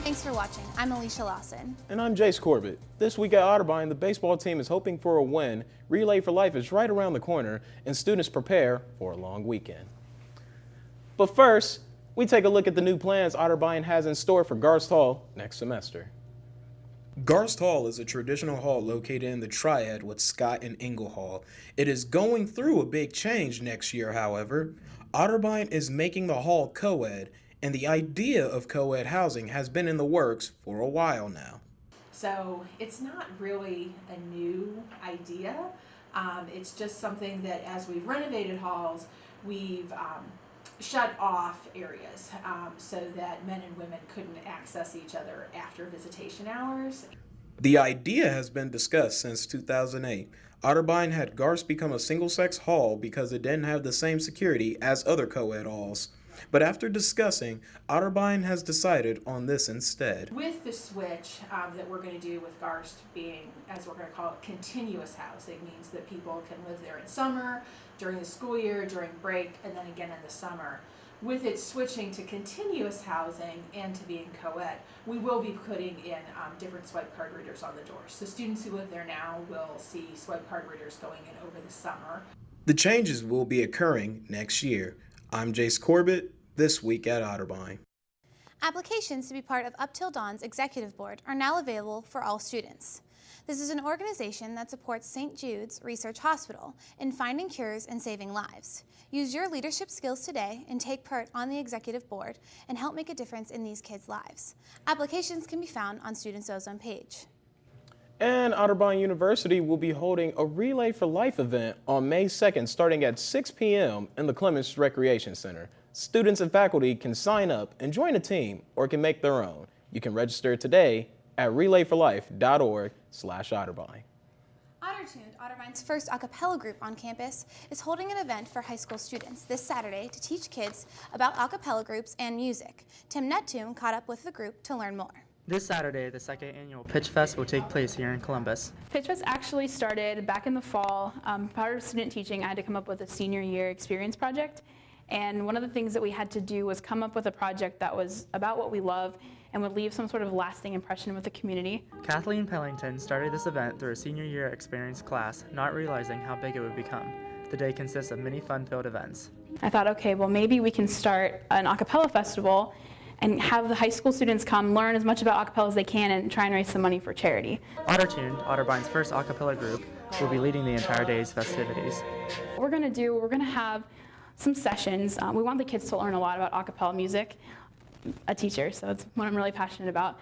Thanks for watching. I'm Alicia Lawson. And I'm Jhas Corbitt. This week at Otterbein, the baseball team is hoping for a win. Relay for Life is right around the corner, and students prepare for a long weekend. But first, we take a look at the new plans Otterbein has in store for Garst Hall next semester. Garst Hall is a traditional hall located in the Triad with Scott and Ingle Hall. It is going through a big change next year, however. Otterbein is making the hall co-ed, and the idea of co-ed housing has been in the works for a while now. So it's not really a new idea. It's just something that as we've renovated halls, we've shut off areas so that men and women couldn't access each other after visitation hours. The idea has been discussed since 2008. Otterbein had Garst become a single-sex hall because it didn't have the same security as other co-ed halls. But after discussing, Otterbein has decided on this instead. With the switch that we're going to do with Garst being, as we're going to call it, continuous housing, means that people can live there in summer, during the school year, during break, and then again in the summer. With it switching to continuous housing and to being co-ed, we will be putting in different swipe card readers on the doors. So students who live there now will see swipe card readers going in over the summer. The changes will be occurring next year. I'm Jhas Corbitt, this week at Otterbein. Applications to be part of Up Till Dawn's Executive Board are now available for all students. This is an organization that supports St. Jude's Research Hospital in finding cures and saving lives. Use your leadership skills today and take part on the Executive Board and help make a difference in these kids' lives. Applications can be found on Students' Ozone page. And Otterbein University will be holding a Relay for Life event on May 2nd starting at 6 p.m. in the Clements Recreation Center. Students and faculty can sign up and join a team or can make their own. You can register today at relayforlife.org/Otterbein. Ottertuned, Otterbein's first a cappella group on campus, is holding an event for high school students this Saturday to teach kids about a cappella groups and music. Tim Neptune caught up with the group to learn more. This Saturday, the second annual Pitch Fest will take place here in Columbus. Pitch Fest actually started back in the fall. Part of student teaching, I had to come up with a senior year experience project. And one of the things that we had to do was come up with a project that was about what we love and would leave some sort of lasting impression with the community. Kathleen Pellington started this event through a senior year experience class, not realizing how big it would become. The day consists of many fun-filled events. I thought, okay, well maybe we can start an a cappella festival and have the high school students come learn as much about a cappella as they can and try and raise some money for charity. Ottertuned, Otterbein's first a cappella group, will be leading the entire day's festivities. What we're going to have some sessions. We want the kids to learn a lot about a cappella music. A teacher, so it's what I'm really passionate about.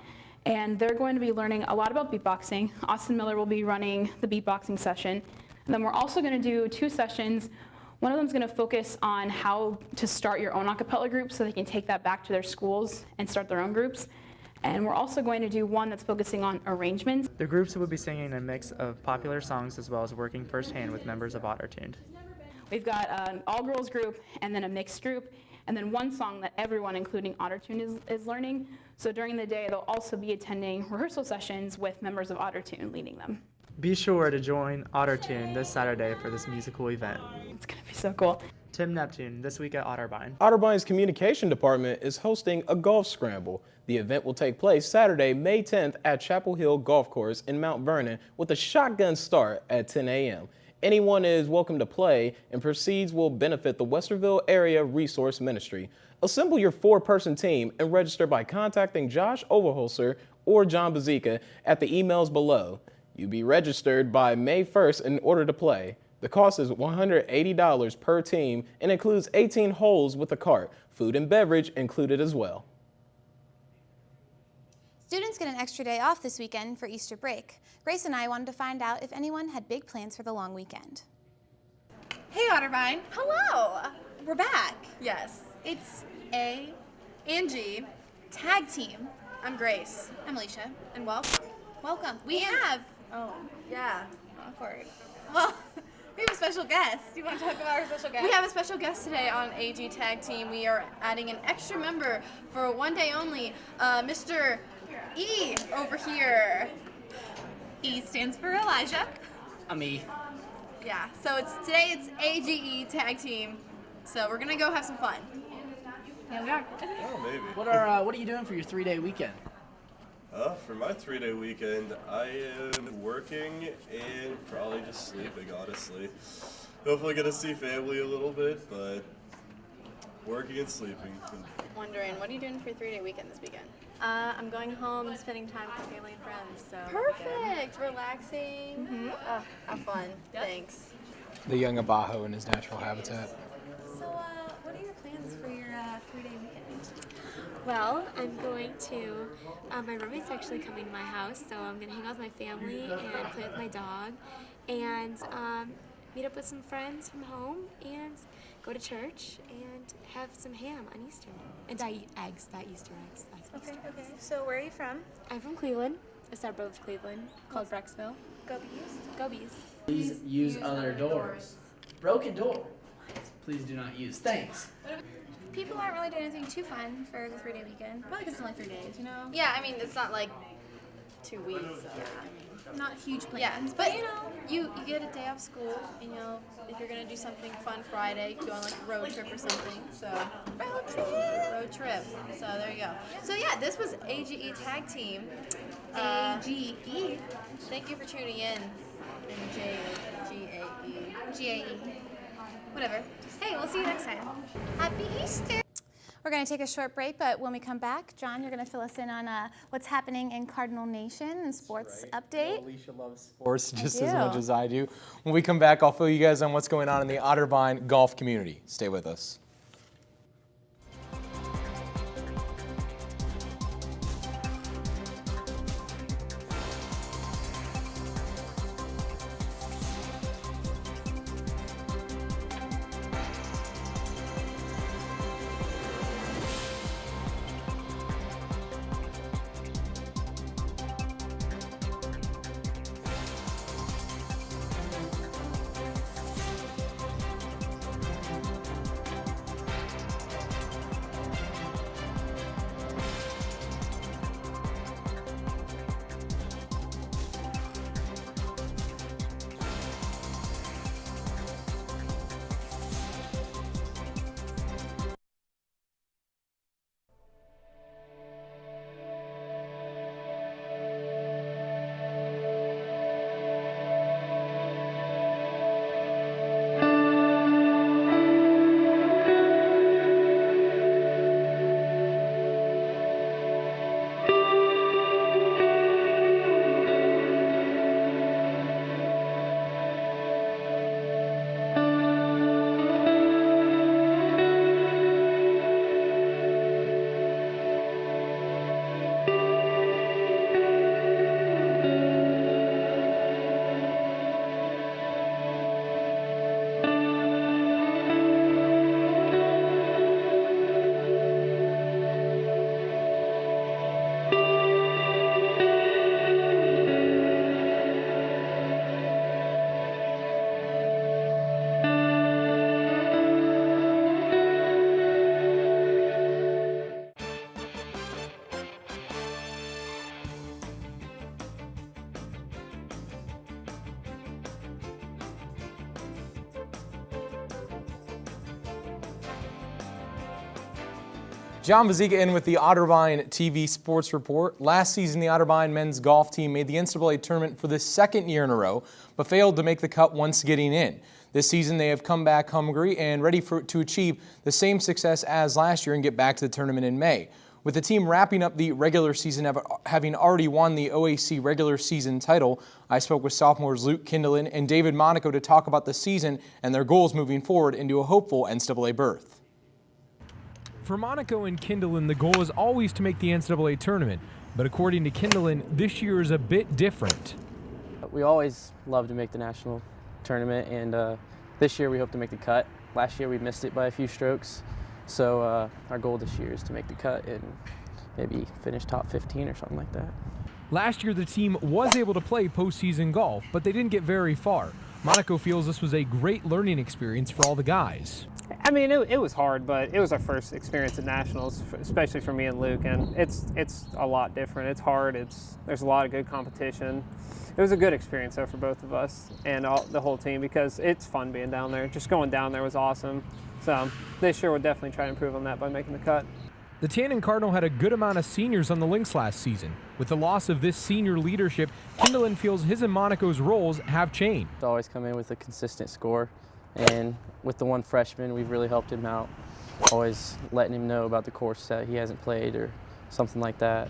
And they're going to be learning a lot about beatboxing. Austin Miller will be running the beatboxing session. And then we're also going to do 2 sessions. One of them is going to focus on how to start your own a cappella group so they can take that back to their schools and start their own groups. And we're also going to do one that's focusing on arrangements. The groups will be singing a mix of popular songs as well as working firsthand with members of Ottertuned. We've got an all-girls group and then a mixed group, and then one song that everyone, including Ottertuned, is learning. So during the day, they'll also be attending rehearsal sessions with members of Ottertuned leading them. Be sure to join Ottertuned this Saturday for this musical event. It's going to be so cool. Tim Neptune, this week at Otterbein. Otterbein's communication department is hosting a golf scramble. The event will take place Saturday, May 10th at Chapel Hill Golf Course in Mount Vernon with a shotgun start at 10 a.m. Anyone is welcome to play, and proceeds will benefit the Westerville Area Resource Ministry. Assemble your 4-person team and register by contacting Josh Overholser or Jon Bozeka at the emails below. You'll be registered by May 1st in order to play. The cost is $180 per team and includes 18 holes with a cart, food and beverage included as well. Students get an extra day off this weekend for Easter break. Grace and I wanted to find out if anyone had big plans for the long weekend. Hey Otterbein. Hello. We're back. Yes. It's A and G tag team. I'm Grace. I'm Alicia. And welcome. We have. Oh, yeah. Awkward. Well, we have a special guest. Do you want to talk about our special guest? We have a special guest today on AG Tag Team. We are adding an extra member for one day only, Mr. E over here. E stands for Elijah. I'm E. Yeah, so today it's AGE Tag Team. So we're gonna go have some fun. Yeah, we are. Oh, maybe. What are you doing for your 3-day weekend? For my 3-day weekend, I am working and probably just sleeping, honestly. Hopefully gonna see family a little bit, but working and sleeping. Wondering, what are you doing for your 3-day weekend this weekend? I'm going home and spending time with my family and friends. So Perfect. Relaxing. Have fun. Thanks. The young Abajo in his natural habitat. So, what are your plans for your 3-day weekend? Well, I'm going to. My roommate's actually coming to my house, so I'm gonna hang out with my family and play with my dog, and meet up with some friends from home, and go to church and have some ham on Easter, and I eat eggs. That Easter eggs. That's Easter. Okay. So where are you from? I'm from Cleveland, a suburb of Cleveland called Brecksville. Go Bees. Go Bees. Please use other doors. Broken door. Please do not use. Thanks. People aren't really doing anything too fun for the 3-day weekend. Probably because it's only 3 days, you know? Yeah, I mean, it's not like 2 weeks. Not huge plans. Yeah, but you get a day off school, and if you're gonna do something fun Friday, go on like a road trip or something. So road trip. So there you go. So yeah, this was AGE Tag Team. AGE. Thank you for tuning in. GAE. GAE. Whatever. Hey, we'll see you next time. Happy Easter. We're going to take a short break, but when we come back, John, you're going to fill us in on what's happening in Cardinal Nation and sports update. Alicia loves sports just as much as I do. When we come back, I'll fill you guys on what's going on in the Otterbein golf community. Stay with us. Jon Bozeka in with the Otterbein TV Sports Report. Last season, the Otterbein men's golf team made the NCAA tournament for the second year in a row, but failed to make the cut once getting in. This season, they have come back hungry and ready to achieve the same success as last year and get back to the tournament in May. With the team wrapping up the regular season, having already won the OAC regular season title, I spoke with sophomores Luke Kindlin and David Monaco to talk about the season and their goals moving forward into a hopeful NCAA berth. For Monaco and Kindlin, the goal is always to make the NCAA tournament, but according to Kindlin, this year is a bit different. We always love to make the national tournament, and this year we hope to make the cut. Last year we missed it by a few strokes, so our goal this year is to make the cut and maybe finish top 15 or something like that. Last year the team was able to play postseason golf, but they didn't get very far. Monaco feels this was a great learning experience for all the guys. I mean, it was hard, but it was our first experience at nationals, especially for me and Luke, and it's a lot different. It's hard. There's a lot of good competition. It was a good experience though for both of us and the whole team because it's fun being down there. Just going down there was awesome. So this year we'll definitely try to improve on that by making the cut. The Tannin Cardinal had a good amount of seniors on the Lynx last season. With the loss of this senior leadership, Kindleton feels his and Monaco's roles have changed. Always come in with a consistent score, and with the one freshman, we've really helped him out. Always letting him know about the course that he hasn't played or something like that.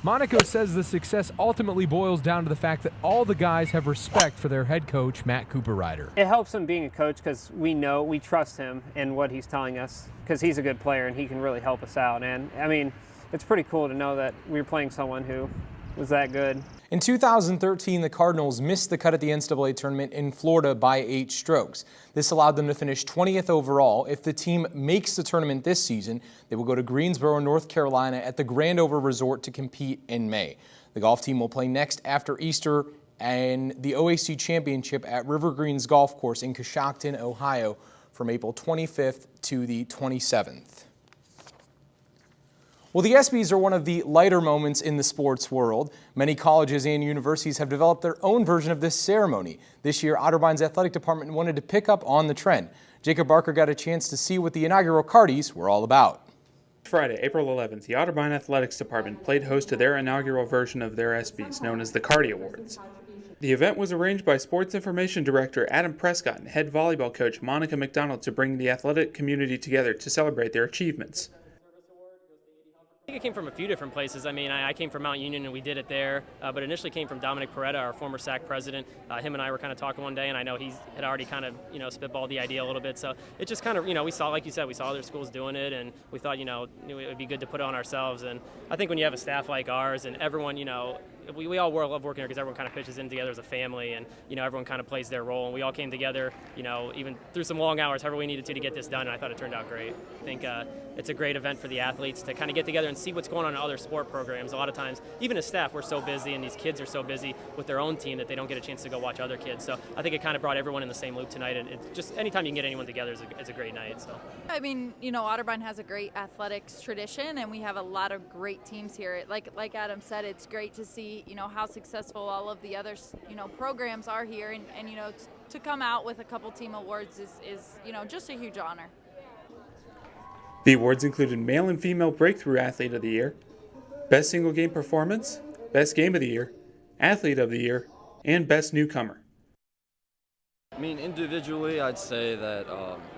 Monaco says the success ultimately boils down to the fact that all the guys have respect for their head coach, Matt Cooper-Ryder. It helps him being a coach because we trust him and what he's telling us, because he's a good player and he can really help us out. And I mean, it's pretty cool to know that we're playing someone who was that good. In 2013, the Cardinals missed the cut at the NCAA tournament in Florida by 8 strokes. This allowed them to finish 20th overall. If the team makes the tournament this season, they will go to Greensboro, North Carolina at the Grandover Resort to compete in May. The golf team will play next after Easter and the OAC Championship at River Greens Golf Course in Coshocton, Ohio from April 25th to the 27th. Well, the ESPYs are one of the lighter moments in the sports world. Many colleges and universities have developed their own version of this ceremony. This year, Otterbein's athletic department wanted to pick up on the trend. Jacob Barker got a chance to see what the inaugural Cardies were all about. Friday, April 11th, the Otterbein Athletics Department played host to their inaugural version of their ESPYs, known as the Cardi Awards. The event was arranged by Sports Information Director Adam Prescott and head volleyball coach Monica McDonald to bring the athletic community together to celebrate their achievements. I think it came from a few different places. I mean, I came from Mount Union and we did it there, but initially came from Dominic Peretta, our former SAC president. Him and I were kind of talking one day, and I know he had already kind of, spitballed the idea a little bit. So it just kind of, we saw, like you said, we saw other schools doing it, and we thought, it would be good to put it on ourselves. And I think when you have a staff like ours and everyone, we all love working here because everyone kind of pitches in together as a family, and everyone kind of plays their role, and we all came together, even through some long hours, however we needed to get this done, and I thought it turned out great. I think it's a great event for the athletes to kind of get together and see what's going on in other sport programs. A lot of times, even as staff, we're so busy, and these kids are so busy with their own team that they don't get a chance to go watch other kids. So I think it kind of brought everyone in the same loop tonight, and it's just anytime you can get anyone together is a great night. So I mean, Otterbein has a great athletics tradition, and we have a lot of great teams here. Like Adam said, it's great to see how successful all of the other programs are here, and to come out with a couple team awards is just a huge honor. The awards included Male and Female Breakthrough Athlete of the Year, Best Single Game Performance, Best Game of the Year, Athlete of the Year, and Best Newcomer. I mean, individually, I'd say that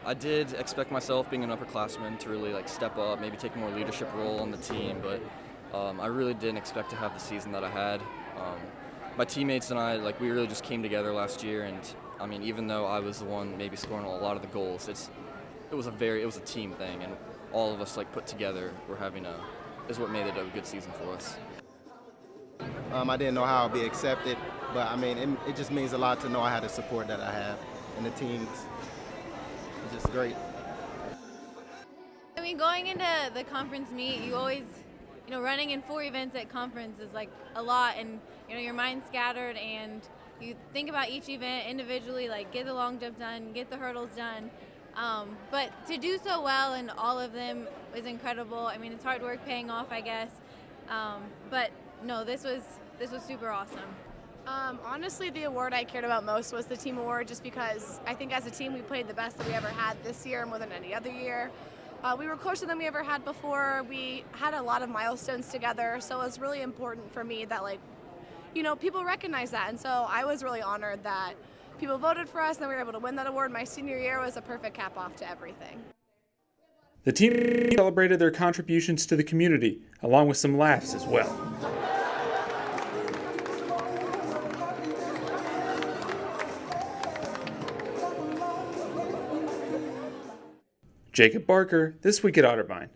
I did expect myself, being an upperclassman, to really step up, maybe take a more leadership role on the team, but I really didn't expect to have the season that I had. My teammates and I, we really just came together last year, and I mean, even though I was the one maybe scoring a lot of the goals, it was a team thing, and all of us put together is what made it a good season for us. I didn't know how I'd be accepted, but I mean, it just means a lot to know I had the support that I have, and the teams. It's just great. I mean, going into the conference meet, you always, running in 4 events at conference is a lot, and your mind's scattered, and you think about each event individually, get the long jump done, get the hurdles done. But to do so well in all of them was incredible. I mean, it's hard work paying off, I guess. But no, this was super awesome. Honestly, the award I cared about most was the team award, just because I think as a team we played the best that we ever had this year, more than any other year. We were closer than we ever had before. We had a lot of milestones together, so it was really important for me that people recognize that. And so I was really honored that people voted for us and we were able to win that award. My senior year was a perfect cap off to everything. The team celebrated their contributions to the community, along with some laughs as well. Jacob Barker, This Week at Otterbein.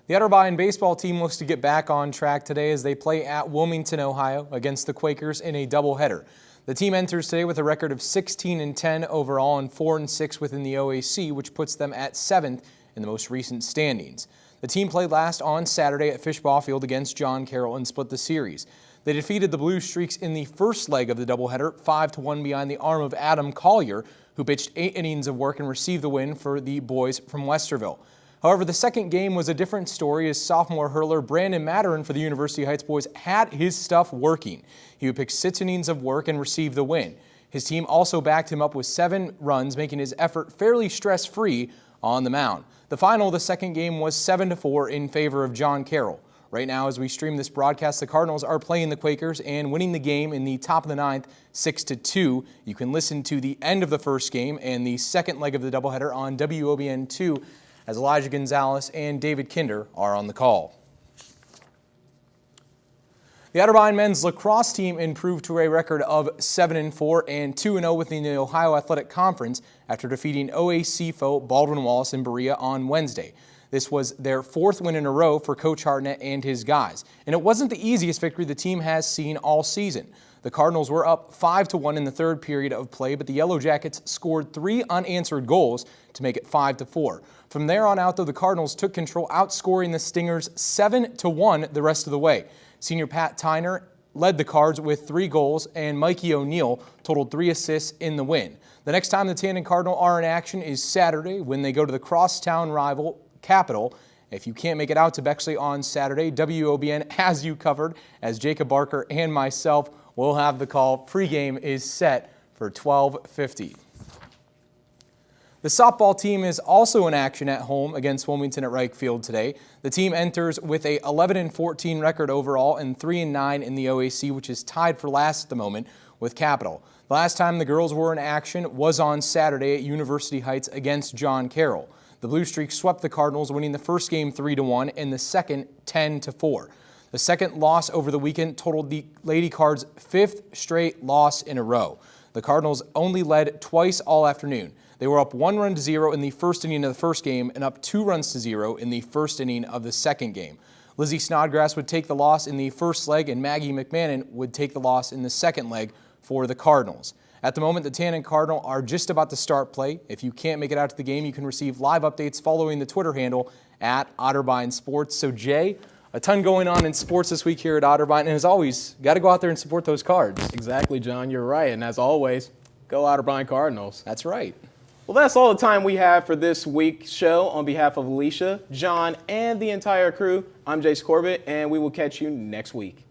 The Otterbein baseball team looks to get back on track today as they play at Wilmington, Ohio against the Quakers in a doubleheader. The team enters today with a record of 16-10 overall and 4-6 within the OAC, which puts them at 7th in the most recent standings. The team played last on Saturday at Fishbaugh Field against John Carroll and split the series. They defeated the Blue Streaks in the first leg of the doubleheader, 5-1 behind the arm of Adam Collier, who pitched 8 innings of work and received the win for the boys from Westerville. However, the second game was a different story as sophomore hurler Brandon Matterin for the University Heights boys had his stuff working. He would pick 6 innings of work and receive the win. His team also backed him up with 7 runs, making his effort fairly stress-free on the mound. The final of the second game was 7-4 in favor of John Carroll. Right now, as we stream this broadcast, the Cardinals are playing the Quakers and winning the game in the top of the ninth, 6-2. You can listen to the end of the first game and the second leg of the doubleheader on WOBN2 as Elijah Gonzalez and David Kinder are on the call. The Otterbein men's lacrosse team improved to a record of 7-4 and 2-0 within the Ohio Athletic Conference after defeating OAC foe Baldwin Wallace in Berea on Wednesday. This was their fourth win in a row for Coach Hartnett and his guys. And it wasn't the easiest victory the team has seen all season. The Cardinals were up 5-1 in the third period of play, but the Yellow Jackets scored 3 unanswered goals to make it 5-4. From there on out, though, the Cardinals took control, outscoring the Stingers 7-1 the rest of the way. Senior Pat Tyner led the Cards with 3 goals, and Mikey O'Neill totaled 3 assists in the win. The next time the Tannin Cardinal are in action is Saturday when they go to the crosstown rival Capital. If you can't make it out to Bexley on Saturday, WOBN has you covered as Jacob Barker and myself will have the call. Pre-game is set for 12:50. The softball team is also in action at home against Wilmington at Reich Field today. The team enters with a 11-14 record overall and 3-9 in the OAC, which is tied for last at the moment with Capital. The last time the girls were in action was on Saturday at University Heights against John Carroll. The Blue Streaks swept the Cardinals, winning the first game 3-1 and the second 10-4. The second loss over the weekend totaled the Lady Cards' 5th straight loss in a row. The Cardinals only led twice all afternoon. They were up 1-0 in the first inning of the first game and up 2-0 in the first inning of the second game. Lizzie Snodgrass would take the loss in the first leg, and Maggie McMahon would take the loss in the second leg for the Cardinals. At the moment, the Tannin Cardinal are just about to start play. If you can't make it out to the game, you can receive live updates following the Twitter handle at Otterbein Sports. So, Jay, a ton going on in sports this week here at Otterbein, and as always, got to go out there and support those Cards. Exactly, John, you're right. And as always, go Otterbein Cardinals. That's right. Well, that's all the time we have for this week's show. On behalf of Alicia, John, and the entire crew, I'm Jhas Corbitt, and we will catch you next week.